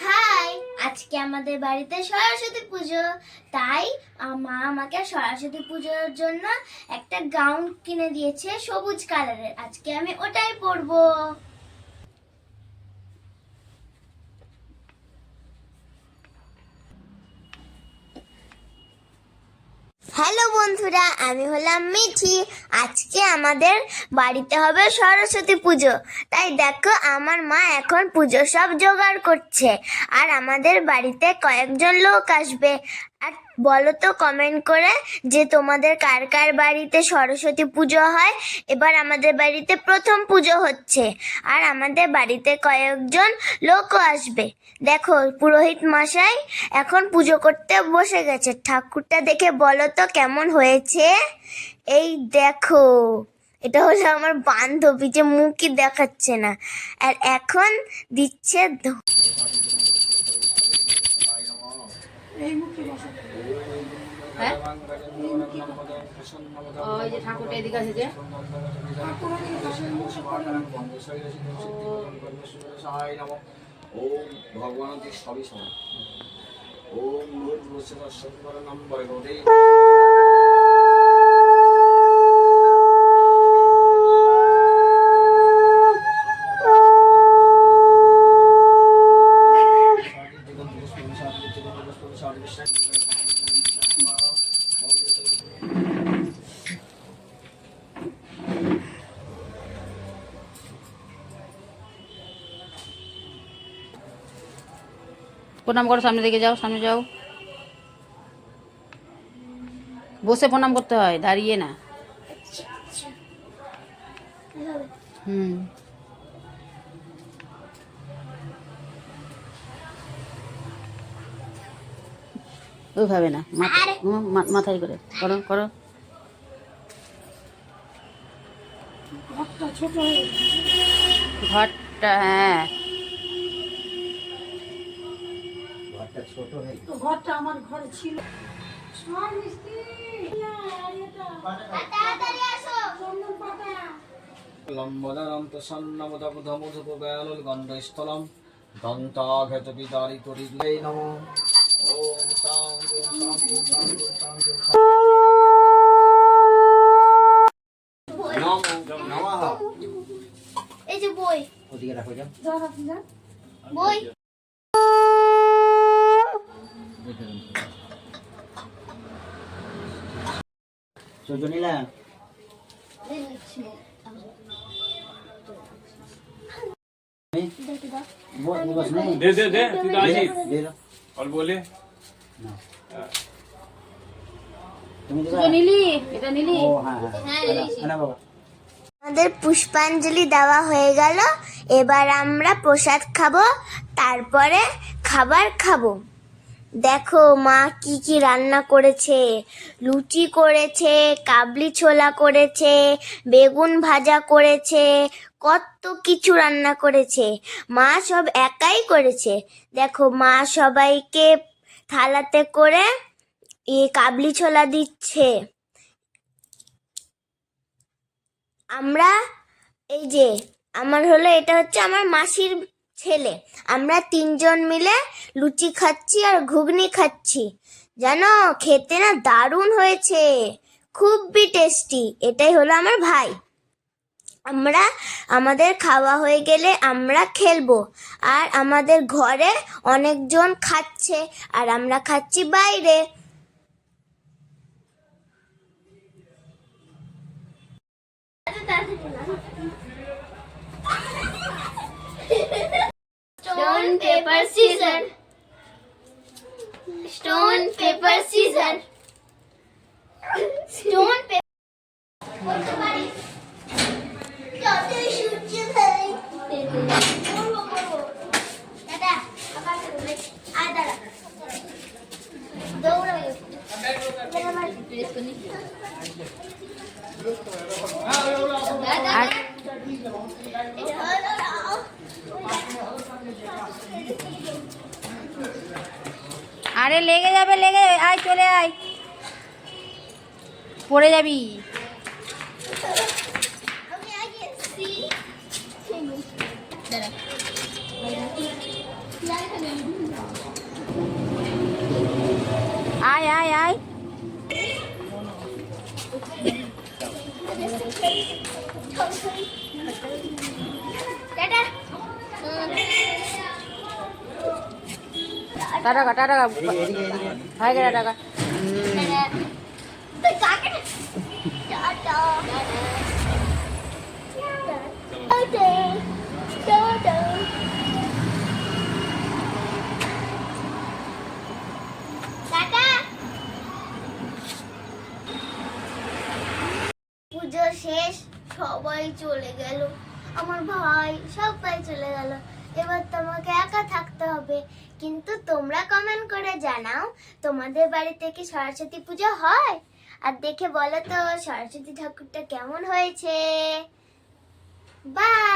High, আজকে আমাদের বাড়িতে সরস্বতী পুজো, তাই মা আমাকে সরস্বতী পুজোর জন্য একটা গাউন কিনে দিয়েছে সবুজ কালারের। আজকে আমি ওটাই পরবো। হ্যালো বন্ধুরা, আমি হলাম মিঠি। আজকে আমাদের বাড়িতে হবে সরস্বতী পুজো, তাই দেখো আমার মা এখন পুজো সব জোগাড় করছে। আর আমাদের বাড়িতে কয়েকজন লোক আসবে। আর বলো তো কমেন্ট করে যে তোমাদের কার কার বাড়িতে সরস্বতী পুজো হয়। এবার আমাদের বাড়িতে প্রথম পুজো হচ্ছে, আর আমাদের বাড়িতে কয়েকজন লোকও আসবে। দেখো পুরোহিত মশাই এখন পুজো করতে বসে গেছে। ঠাকুরটা দেখে বলো তো কেমন হয়েছে। এই দেখো, এটা হলো আমার বান্ধবী, যে মুখই দেখাচ্ছে না। আর এখন দিচ্ছে ঠাকুরটা এদিকে আছে যে ওম ভগবান সবই সমান ওম নম্বরে প্রণাম করো, সামনে দিকে যাও, সামনে যাও। বসে প্রণাম করতে হয়, দাঁড়িয়ে না। ওইভাবে না, মাথায় করে করো করো। ঘরটা হ্যাঁ, ঘরটা আমার ঘরে ছিল। লম্বদনন্ত সন্নমুদবুধমুধুপবেলুল গন্ধস্থলম দন্তাঘত বিদারি তরিদ্বৈ নমো ওম সাং ওম সাং ওম সাং নমঃ। এই যে বই, ওদিকে রাখো যাও। বই সজনীলা दे दे दे तू दासी और बोले নিলি এটা নিলি। আমাদের পুষ্পাঞ্জলি দেওয়া হয়ে গেল। এবার আমরা প্রসাদ খাবো, তারপরে খাবার খাবো। দেখো মা কি কি রান্না করেছে। লুচি করেছে, কাবলি ছোলা করেছে, বেগুন ভাজা করেছে, কত কিছু রান্না করেছে। মা সব একাই করেছে। দেখো মা সবাইকে থালাতে করে কাবলি ছোলা দিচ্ছে। আমরা এই যে এটা হচ্ছে আমার মাসির ছেলে। আমরা তিনজন মিলে লুচি খাচ্ছি আর ঘুগনি খাচ্ছি। জানো খেতে না দারুণ হয়েছে, খুবই টেস্টি। এটাই হলো আমার ভাই। আমাদের খাওয়া হয়ে গেলে আমরা খেলবো। আর আমাদের ঘরে অনেকজন খাচ্ছে, আর আমরা খাচ্ছি বাইরে। Stone, paper, scissor. Stone, paper, scissor. Stone, paper. যতই সূর্য ভাই করবো দাদা, আবার আর দাদা দৌড়াবে। আরে লেগে যাবে, আয় চলে আয়, পড়ে যাবি। আমি আগে আয় আয় আয় টাটা। টাটা টাকা টাটা হাই গেলা টাকা তুই কাকে না? টাটা। টাটা। টাটা। টাটা। পুজো শেষ, সবাই চলে গেল, আমার ভাই সবাই চলে গেল। এবার তোমাকে একা থাকতে হবে। কিন্তু তোমরা কমেন্ট করে জানাও তোমাদের বাড়িতে কি সরস্বতী পুজো হয়, আর দেখে বলো তো সরস্বতী ঠাকুরটা কেমন হয়েছে। বাই।